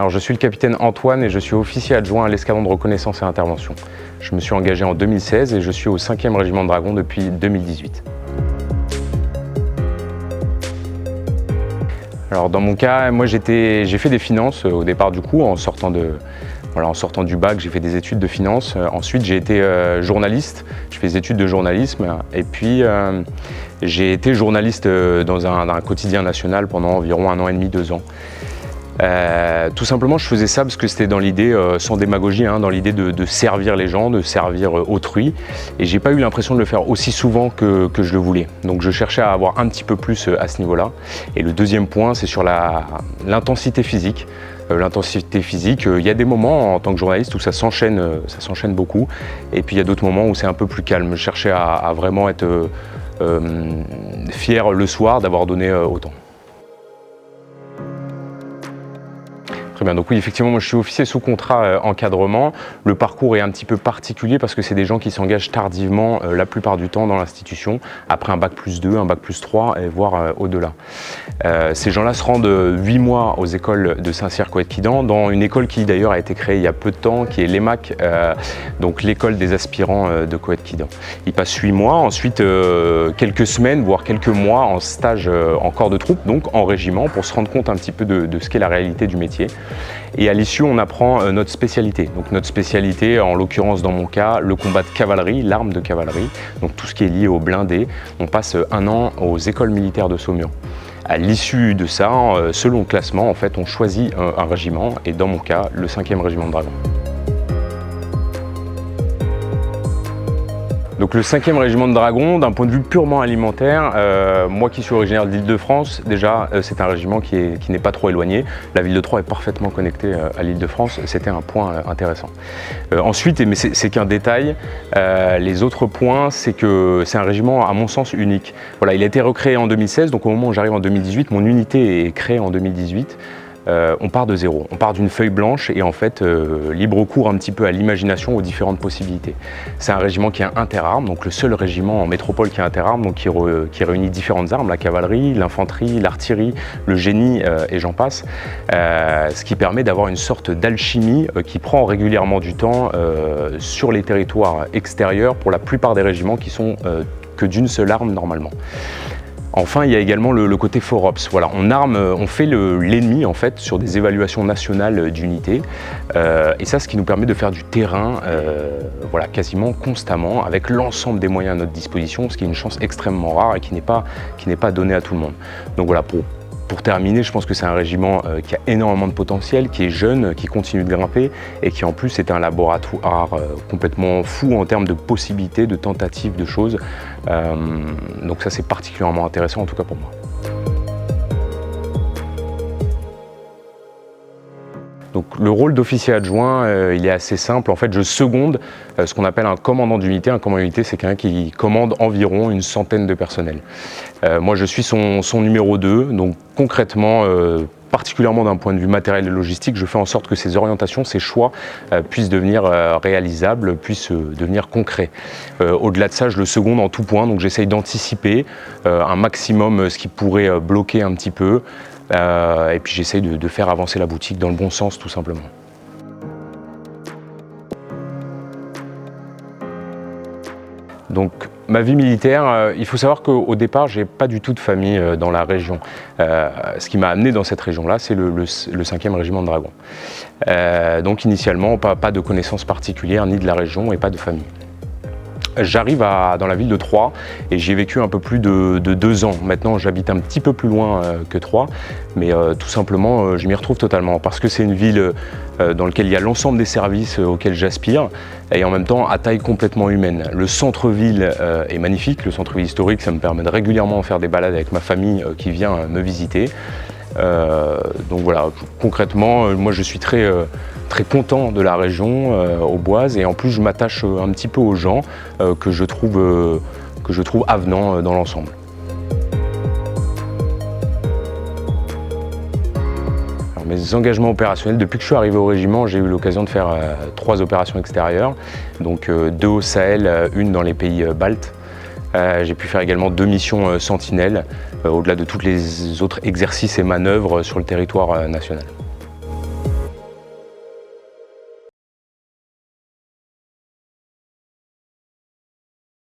Alors je suis le capitaine Antoine et je suis officier adjoint à l'escadron de reconnaissance et intervention. Je me suis engagé en 2016 et je suis au 5e régiment de dragons depuis 2018. Alors dans mon cas, moi j'ai fait des finances au départ du coup, en sortant du bac, j'ai fait des études de finance. Ensuite j'ai été journaliste, je fais des études de journalisme et puis j'ai été journaliste dans un quotidien national pendant environ 1 an et demi, 2 ans. Tout simplement je faisais ça parce que c'était dans l'idée, sans démagogie, dans l'idée de servir les gens, de servir autrui, et j'ai pas eu l'impression de le faire aussi souvent que je le voulais. Donc je cherchais à avoir un petit peu plus à ce niveau-là. Et le deuxième point, c'est sur l'intensité physique. L'intensité physique, il y a des moments en tant que journaliste où ça s'enchaîne beaucoup, et puis il y a d'autres moments où c'est un peu plus calme. Je cherchais à vraiment être fier le soir d'avoir donné autant. Très bien, donc oui, effectivement, moi je suis officier sous contrat encadrement. Le parcours est un petit peu particulier parce que c'est des gens qui s'engagent tardivement la plupart du temps dans l'institution, après un bac+2, un bac+3 et voire au-delà. Ces gens-là se rendent 8 mois aux écoles de Saint-Cyr-Coët-Quidan, dans une école qui d'ailleurs a été créée il y a peu de temps, qui est l'EMAC, donc l'école des aspirants de Coët-Quidan. Ils passent 8 mois, ensuite quelques semaines, voire quelques mois en stage en corps de troupe, donc en régiment, pour se rendre compte un petit peu de ce qu'est la réalité du métier. Et à l'issue, on apprend notre spécialité. Donc notre spécialité, en l'occurrence dans mon cas, le combat de cavalerie, l'arme de cavalerie, donc tout ce qui est lié aux blindés. On passe 1 an aux écoles militaires de Saumur. À l'issue de ça, selon le classement, en fait, on choisit un régiment, et dans mon cas, le 5e régiment de dragons. Donc le 5e régiment de dragons, d'un point de vue purement alimentaire, moi qui suis originaire de l'Île-de-France, déjà c'est un régiment qui n'est pas trop éloigné. La ville de Troyes est parfaitement connectée à l'Île-de-France, c'était un point intéressant. Ensuite, mais c'est qu'un détail, les autres points, c'est que c'est un régiment à mon sens unique. Voilà, il a été recréé en 2016, donc au moment où j'arrive en 2018, mon unité est créée en 2018. On part de zéro, on part d'une feuille blanche et en fait libre cours un petit peu à l'imagination, aux différentes possibilités. C'est un régiment qui est interarmes, donc le seul régiment en métropole qui est interarmes, donc qui réunit différentes armes, la cavalerie, l'infanterie, l'artillerie, le génie et j'en passe, ce qui permet d'avoir une sorte d'alchimie qui prend régulièrement du temps sur les territoires extérieurs pour la plupart des régiments qui sont que d'une seule arme normalement. Enfin, il y a également le côté FOROPS. Voilà, on fait l'ennemi en fait sur des évaluations nationales d'unités, et ça, ce qui nous permet de faire du terrain, voilà, quasiment constamment, avec l'ensemble des moyens à notre disposition, ce qui est une chance extrêmement rare et qui n'est pas donnée à tout le monde. Donc voilà, pour terminer, je pense que c'est un régiment qui a énormément de potentiel, qui est jeune, qui continue de grimper et qui en plus est un laboratoire complètement fou en termes de possibilités, de tentatives, de choses. Donc ça, c'est particulièrement intéressant en tout cas pour moi. Donc le rôle d'officier adjoint, il est assez simple. En fait, je seconde ce qu'on appelle un commandant d'unité. Un commandant d'unité, c'est quelqu'un qui commande environ une centaine de personnels. Moi, je suis son numéro 2. Donc concrètement, particulièrement d'un point de vue matériel et logistique, je fais en sorte que ces orientations, ces choix puissent devenir réalisables, puissent devenir concrets. Au-delà de ça, je le seconde en tout point. Donc j'essaye d'anticiper un maximum ce qui pourrait bloquer un petit peu. Et puis j'essaye de faire avancer la boutique dans le bon sens tout simplement. Donc ma vie militaire, il faut savoir qu'au départ, j'ai pas du tout de famille dans la région. Ce qui m'a amené dans cette région-là, c'est le 5e régiment de dragons. Donc initialement, pas de connaissances particulières, ni de la région et pas de famille. J'arrive dans la ville de Troyes et j'y ai vécu un peu plus de 2 ans. Maintenant, j'habite un petit peu plus loin que Troyes, mais tout simplement, je m'y retrouve totalement parce que c'est une ville dans laquelle il y a l'ensemble des services auxquels j'aspire et en même temps à taille complètement humaine. Le centre-ville est magnifique, le centre-ville historique, ça me permet de régulièrement faire des balades avec ma famille qui vient me visiter. Donc voilà, concrètement, moi je suis très content de la région auboise et en plus je m'attache un petit peu aux gens que je trouve avenants dans l'ensemble. Mes engagements opérationnels, depuis que je suis arrivé au régiment, j'ai eu l'occasion de faire 3 opérations extérieures, donc 2 au Sahel, 1 dans les pays baltes. J'ai pu faire également 2 missions sentinelles, au-delà de tous les autres exercices et manœuvres sur le territoire national.